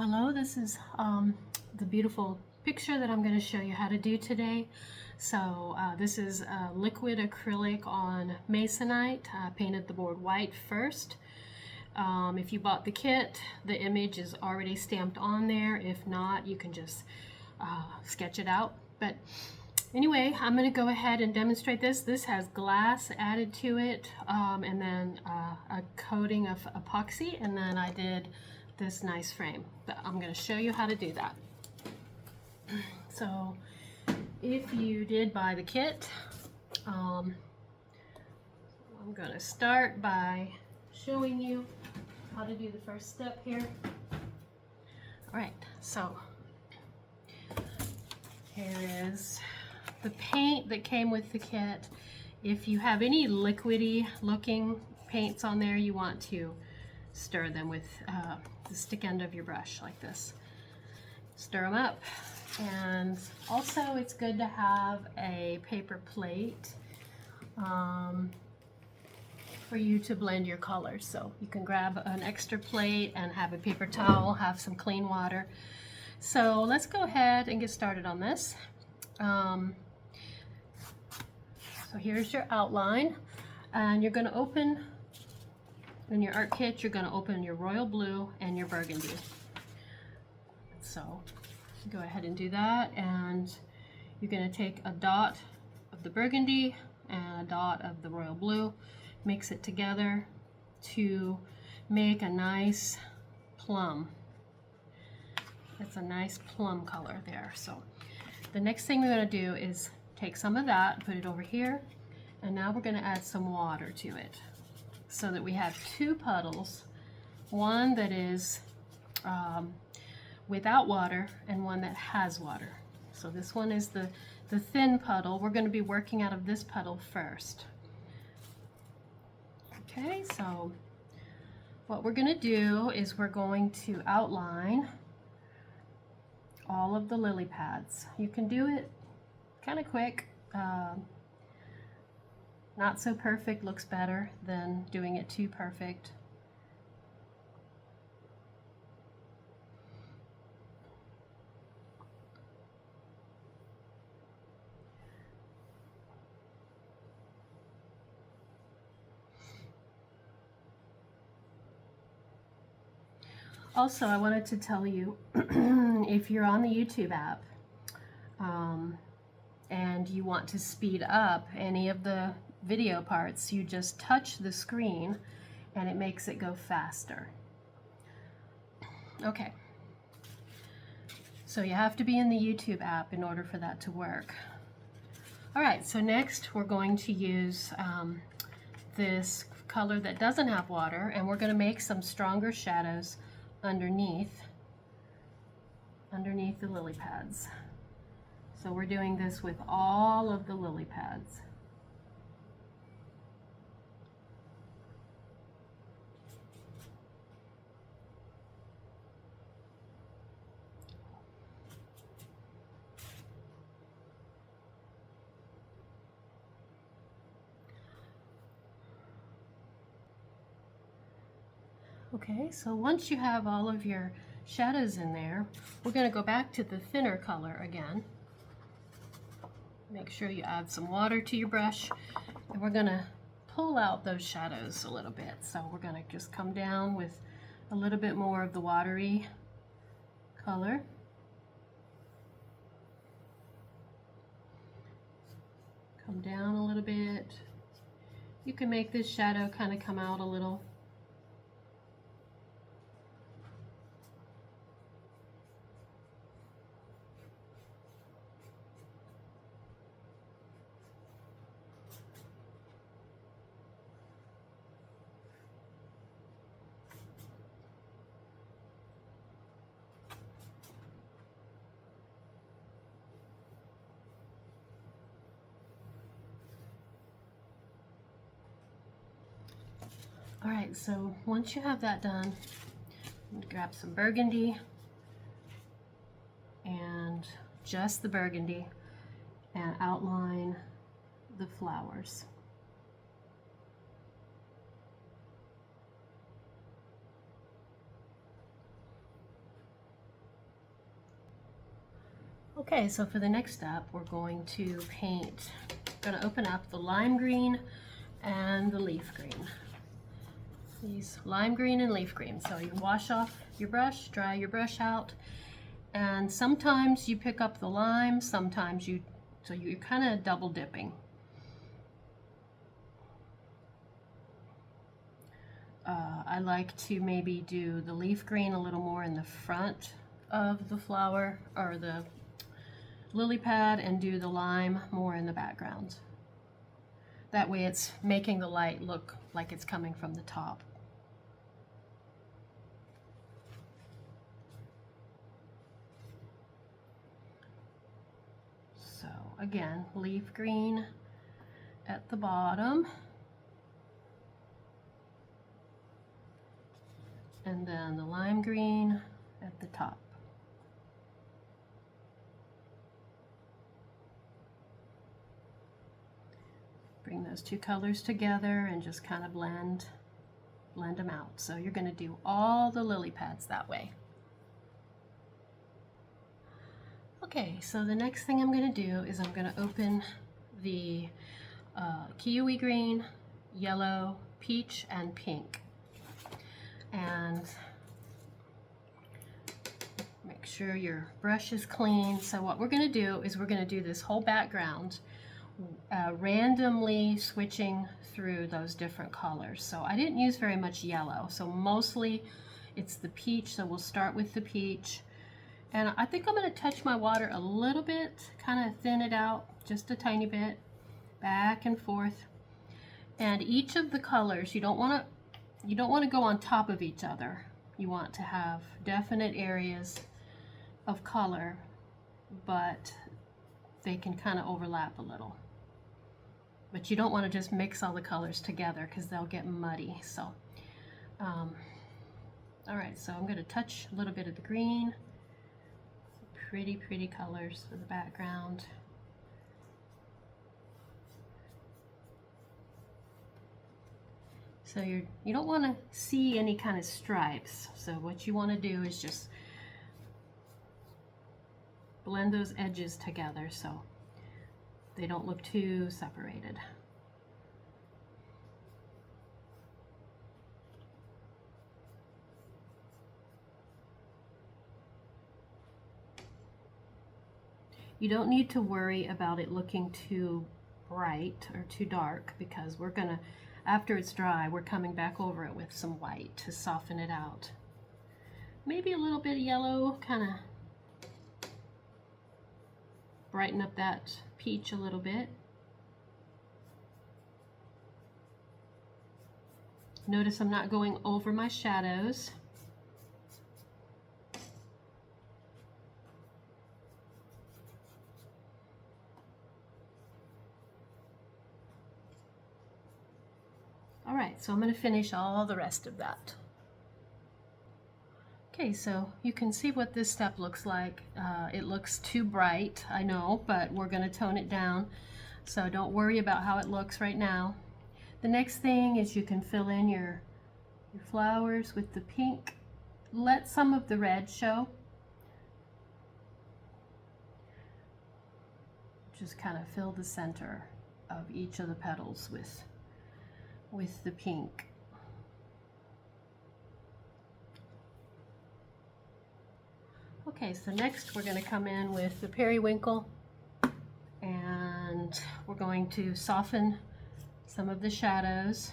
Hello, this is the beautiful picture that I'm going to show you how to do today. So this is liquid acrylic on masonite. I painted the board white first. If you bought the kit, the image is already stamped on there. If not, you can just sketch it out. But anyway, I'm going to go ahead and demonstrate this. This has glass added to it, and then a coating of epoxy, and then I did this nice frame. But I'm going to show you how to do that. So if you did buy the kit, I'm going to start by showing you how to do the first step here. All right, so here is the paint that came with the kit. If you have any liquidy looking paints on there, you want to stir them with the stick end of your brush like this. Stir them up. And also it's good to have a paper plate for you to blend your colors. So you can grab an extra plate and have a paper towel, have some clean water. So let's go ahead and get started on this. So here's your outline, and you're going to open, in your art kit, you're going to open your royal blue and your burgundy. So go ahead and do that, and you're going to take a dot of the burgundy and a dot of the royal blue, mix it together to make a nice plum. It's a nice plum color there. So the next thing we're going to do is take some of that, put it over here, and now we're going to add some water to it so that we have two puddles, one that is without water and one that has water. So this one is the thin puddle. We're going to be working out of this puddle first. Okay, so what we're going to do is we're going to outline all of the lily pads. You can do it kind of quick. Not so perfect looks better than doing it too perfect. Also, I wanted to tell you, if you're on the YouTube app and you want to speed up any of the video parts, you just touch the screen and it makes it go faster. Okay, so you have to be in the YouTube app in order for that to work. All right, so next we're going to use this color that doesn't have water, and we're going to make some stronger shadows underneath the lily pads. So we're doing this with all of the lily pads. Okay, so once you have all of your shadows in there, we're going to go back to the thinner color again. Make sure you add some water to your brush, and we're going to pull out those shadows a little bit. So we're going to just come down with a little bit more of the watery color. Come down a little bit. You can make this shadow kind of come out a little. All right, so once you have that done, grab some burgundy, and just the burgundy, and outline the flowers. Okay, so for the next step, we're going to paint, going to open up the lime green and the leaf green. These lime green and leaf green. So you wash off your brush, dry your brush out, and sometimes you pick up the lime, sometimes so you're kind of double dipping. I like to maybe do the leaf green a little more in the front of the flower or the lily pad and do the lime more in the background. That way it's making the light look like it's coming from the top. So again, leaf green at the bottom. And then the lime green at the top. Bring those two colors together and just kind of blend them out. So you're going to do all the lily pads that way. Okay, so the next thing I'm going to do is I'm going to open the kiwi green, yellow, peach, and pink. And make sure your brush is clean. So what we're going to do is we're going to do this whole background randomly switching through those different colors. So I didn't use very much yellow, so mostly it's the peach, so we'll start with the peach. And I think I'm going to touch my water a little bit, kind of thin it out just a tiny bit, back and forth. And each of the colors, you don't want to go on top of each other. You want to have definite areas of color, but they can kind of overlap a little. But you don't want to just mix all the colors together because they'll get muddy. So, all right, so I'm going to touch a little bit of the green. Pretty, pretty colors for the background. So you don't want to see any kind of stripes. So what you want to do is just blend those edges together so they don't look too separated. You don't need to worry about it looking too bright or too dark because we're gonna, after it's dry, we're coming back over it with some white to soften it out. Maybe a little bit of yellow, kind of brighten up that peach a little bit. Notice I'm not going over my shadows. All right, so I'm going to finish all the rest of that. Okay, so you can see what this step looks like. It looks too bright, I know, but we're going to tone it down. So don't worry about how it looks right now. The next thing is you can fill in your flowers with the pink. Let some of the red show. Just kind of fill the center of each of the petals with the pink. Okay, so next we're going to come in with the periwinkle and we're going to soften some of the shadows.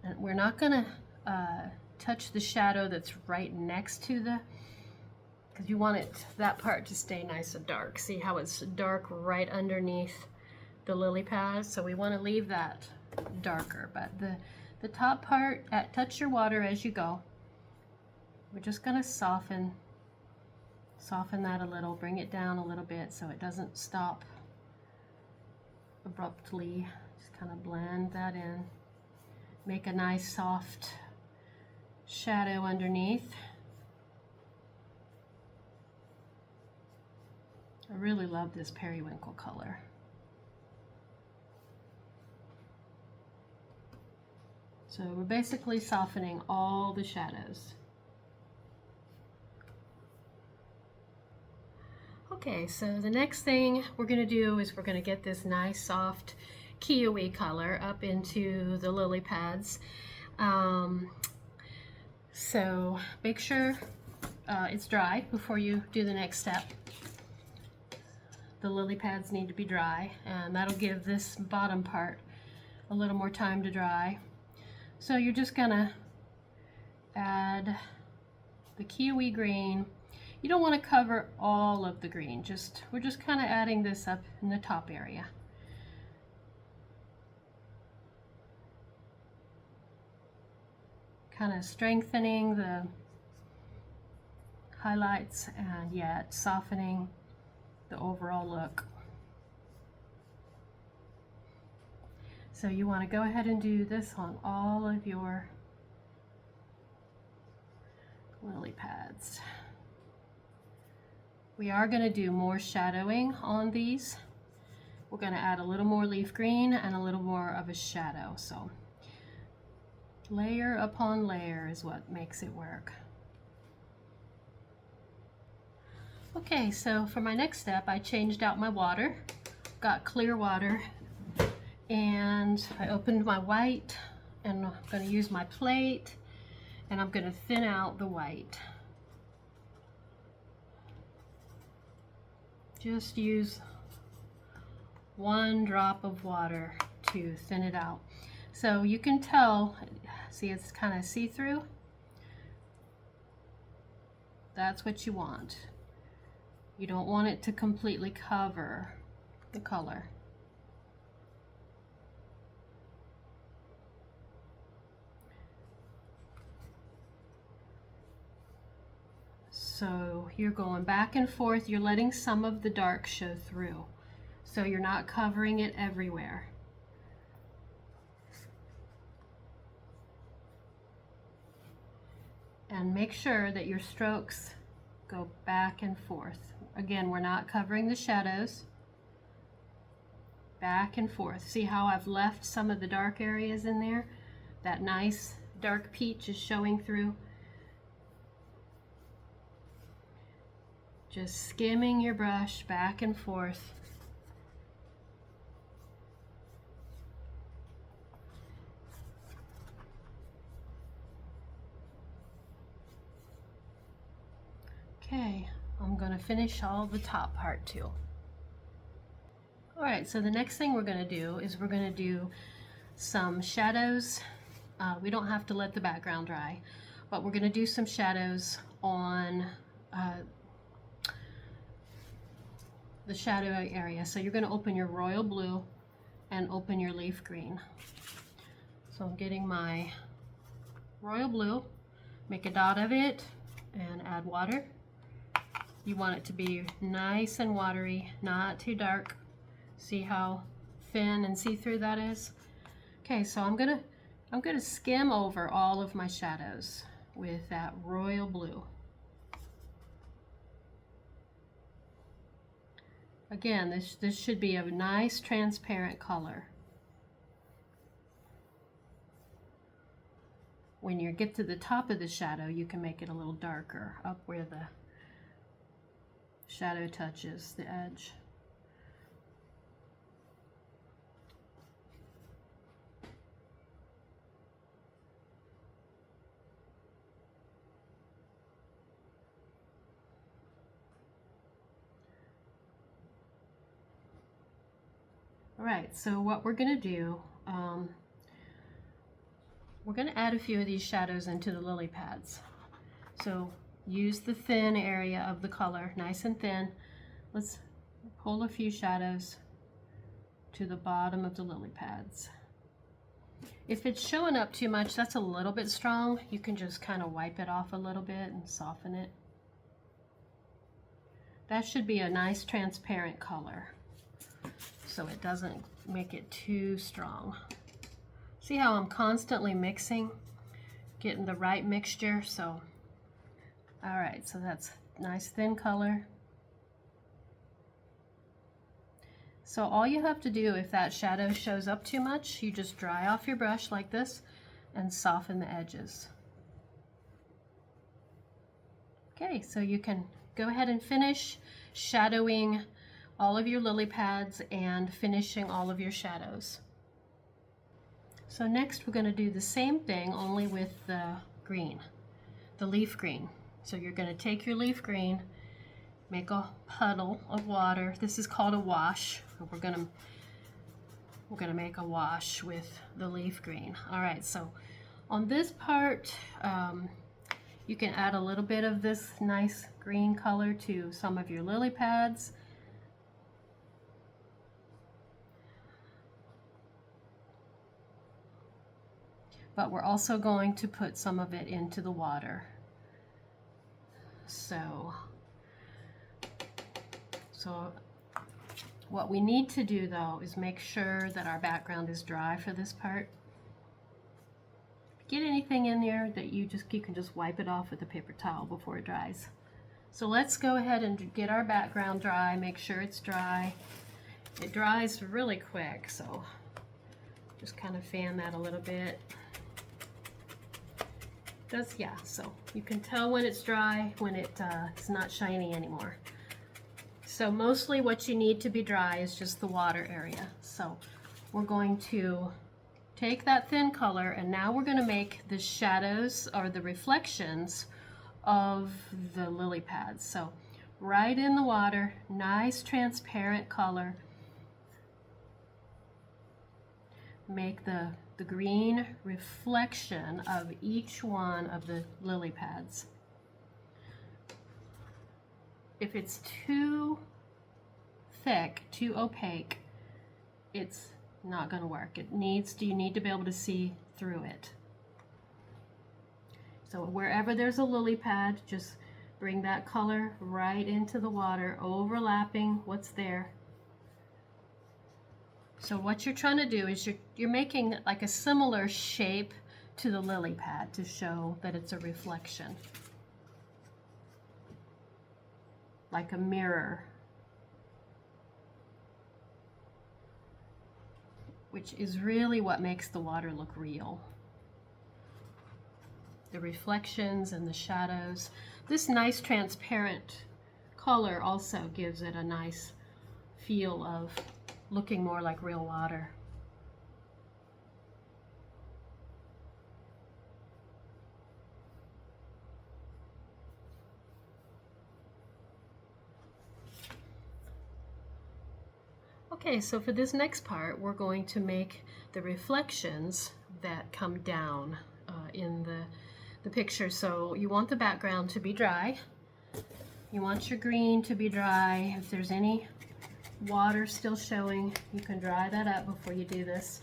And we're not going to touch the shadow that's right next to because you want that part to stay nice and dark. See how it's dark right underneath the lily pad? So we want to leave that darker, but the top part, touch your water as you go. We're just going to soften that a little, bring it down a little bit so it doesn't stop abruptly. Just kind of blend that in. Make a nice soft shadow underneath. I really love this periwinkle color. So we're basically softening all the shadows. Okay, so the next thing we're going to do is we're going to get this nice soft kiwi color up into the lily pads. So make sure it's dry before you do the next step. The lily pads need to be dry, and that'll give this bottom part a little more time to dry. So you're just gonna add the kiwi green. You don't want to cover all of the green, we're just kind of adding this up in the top area. Kind of strengthening the highlights and yet softening the overall look. So you want to go ahead and do this on all of your lily pads. We are going to do more shadowing on these. We're going to add a little more leaf green and a little more of a shadow. So layer upon layer is what makes it work. Okay, so for my next step, I changed out my water, got clear water, and I opened my white, and I'm going to use my plate, and I'm going to thin out the white. Just use 1 drop of water to thin it out. So you can tell, see, it's kind of see-through. That's what you want. You don't want it to completely cover the color. So you're going back and forth, you're letting some of the dark show through. So you're not covering it everywhere. And make sure that your strokes go back and forth. Again, we're not covering the shadows. Back and forth. See how I've left some of the dark areas in there? That nice dark peach is showing through. Just skimming your brush back and forth. Okay, I'm going to finish all the top part too. Alright, so the next thing we're going to do is we're going to do some shadows. We don't have to let the background dry, but we're going to do some shadows on the shadow area. So you're going to open your royal blue and open your leaf green. So I'm getting my royal blue, make a dot of it, and add water. You want it to be nice and watery, not too dark. See how thin and see-through that is? Okay, so I'm gonna skim over all of my shadows with that royal blue. Again, this should be a nice transparent color. When you get to the top of the shadow, you can make it a little darker up where the shadow touches the edge. All right, so what we're going to do, we're going to add a few of these shadows into the lily pads. So use the thin area of the color, nice and thin. Let's pull a few shadows to the bottom of the lily pads. If it's showing up too much, that's a little bit strong. You can just kind of wipe it off a little bit and soften it. That should be a nice transparent color, so it doesn't make it too strong. See how I'm constantly mixing, getting the right mixture. So, all right, so that's nice thin color. So all you have to do if that shadow shows up too much, you just dry off your brush like this and soften the edges. Okay, so you can go ahead and finish shadowing all of your lily pads and finishing all of your shadows. So next we're going to do the same thing, only with the green, the leaf green. So you're going to take your leaf green, make a puddle of water. This is called a wash. We're going to make a wash with the leaf green. All right, so on this part, you can add a little bit of this nice green color to some of your lily pads. But we're also going to put some of it into the water. So what we need to do though is make sure that our background is dry for this part. Get anything in there that you can just wipe it off with a paper towel before it dries. So let's go ahead and get our background dry, make sure it's dry. It dries really quick, so just kind of fan that a little bit. So you can tell when it's dry, when it's not shiny anymore. So mostly what you need to be dry is just the water area. So we're going to take that thin color, and now we're going to make the shadows or the reflections of the lily pads. So right in the water, nice transparent color. Make the green reflection of each one of the lily pads. If it's too thick, too opaque, it's not going to work. You need to be able to see through it. So wherever there's a lily pad, just bring that color right into the water, overlapping what's there. So what you're trying to do is you're making like a similar shape to the lily pad to show that it's a reflection, like a mirror, which is really what makes the water look real. The reflections and the shadows. This nice transparent color also gives it a nice feel of looking more like real water. Okay, so for this next part, we're going to make the reflections that come down in the picture. So you want the background to be dry. You want your green to be dry. If there's any water still showing, you can dry that up before you do this.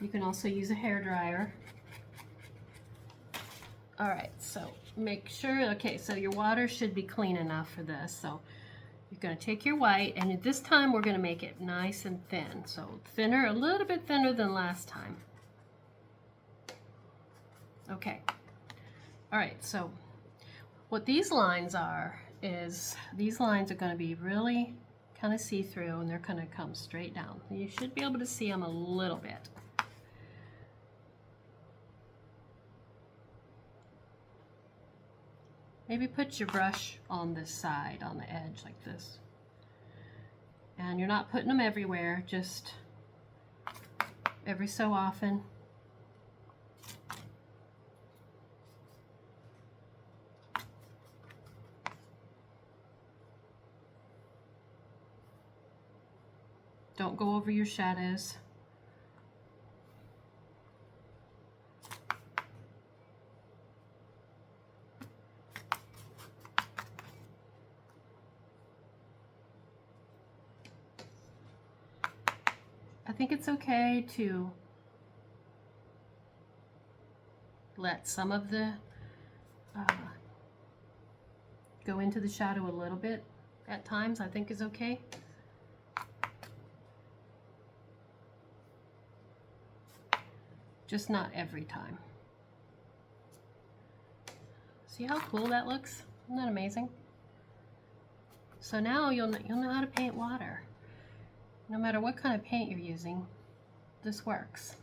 You can also use a hair dryer. All right, so make sure, okay, so your water should be clean enough for this. So you're going to take your white, and at this time we're going to make it nice and thin. So thinner, a little bit thinner than last time. Okay. All right, so what these lines are is these lines are going to be really kind of see-through, and they're going to come straight down. You should be able to see them a little bit. Maybe put your brush on this side, on the edge like this. And you're not putting them everywhere, just every so often. Don't go over your shadows. I think it's okay to let some of the go into the shadow a little bit at times. I think is okay. Just not every time. See how cool that looks? Isn't that amazing? So now you'll know how to paint water. No matter what kind of paint you're using, this works.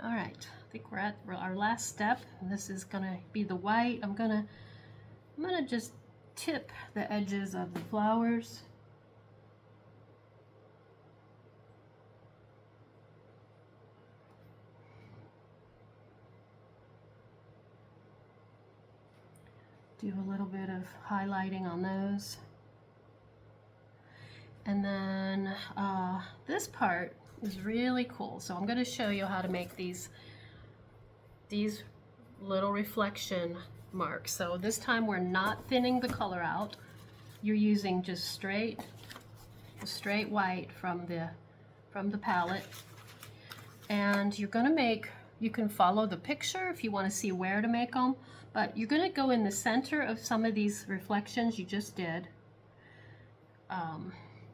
All right, I think we're at our last step. This is gonna be the white. I'm gonna just tip the edges of the flowers. Do a little bit of highlighting on those. And then this part is really cool. So I'm going to show you how to make these little reflection marks. So this time we're not thinning the color out. You're using just straight white from the palette. And you're going to make, you can follow the picture if you want to see where to make them. But you're going to go in the center of some of these reflections you just did.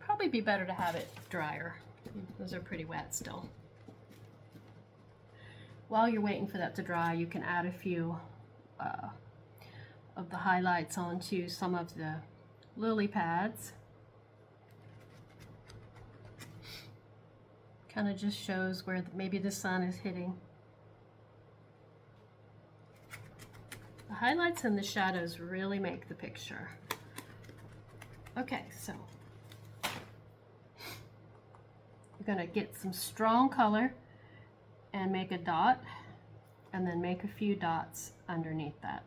Probably be better to have it drier. Those are pretty wet still. While you're waiting for that to dry, you can add a few of the highlights onto some of the lily pads. Kind of just shows where maybe the sun is hitting. The highlights and the shadows really make the picture. Okay, so you're gonna get some strong color and make a dot, and then make a few dots underneath that.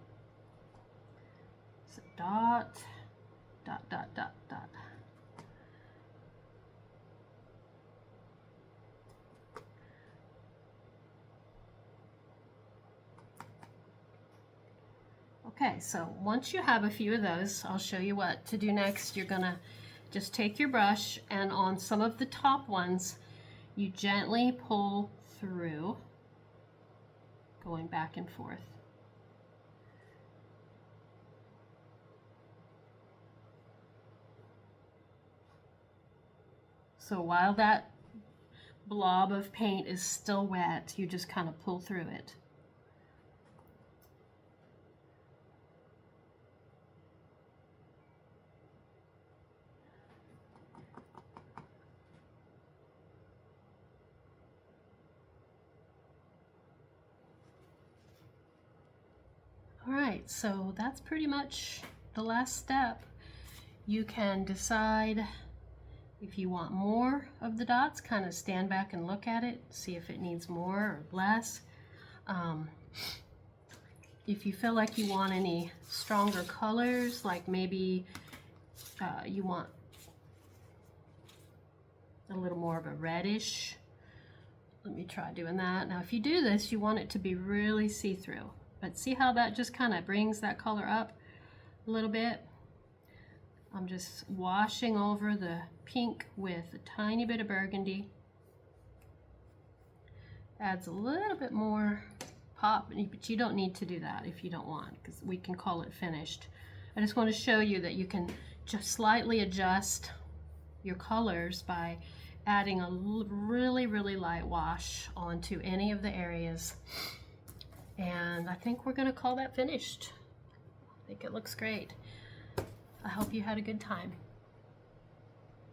So dot, dot, dot, dot, dot. Okay, so once you have a few of those, I'll show you what to do next. You're gonna just take your brush, and on some of the top ones, you gently pull through, going back and forth. So while that blob of paint is still wet, you just kind of pull through it. All right, so that's pretty much the last step. You can decide if you want more of the dots, kind of stand back and look at it, see if it needs more or less. If you feel like you want any stronger colors, like maybe you want a little more of a reddish, let me try doing that. Now if you do this, you want it to be really see-through. But see how that just kind of brings that color up a little bit? I'm just washing over the pink with a tiny bit of burgundy. Adds a little bit more pop, but you don't need to do that if you don't want, because we can call it finished. I just want to show you that you can just slightly adjust your colors by adding a really, really light wash onto any of the areas. And I think we're going to call that finished. I think it looks great. I hope you had a good time.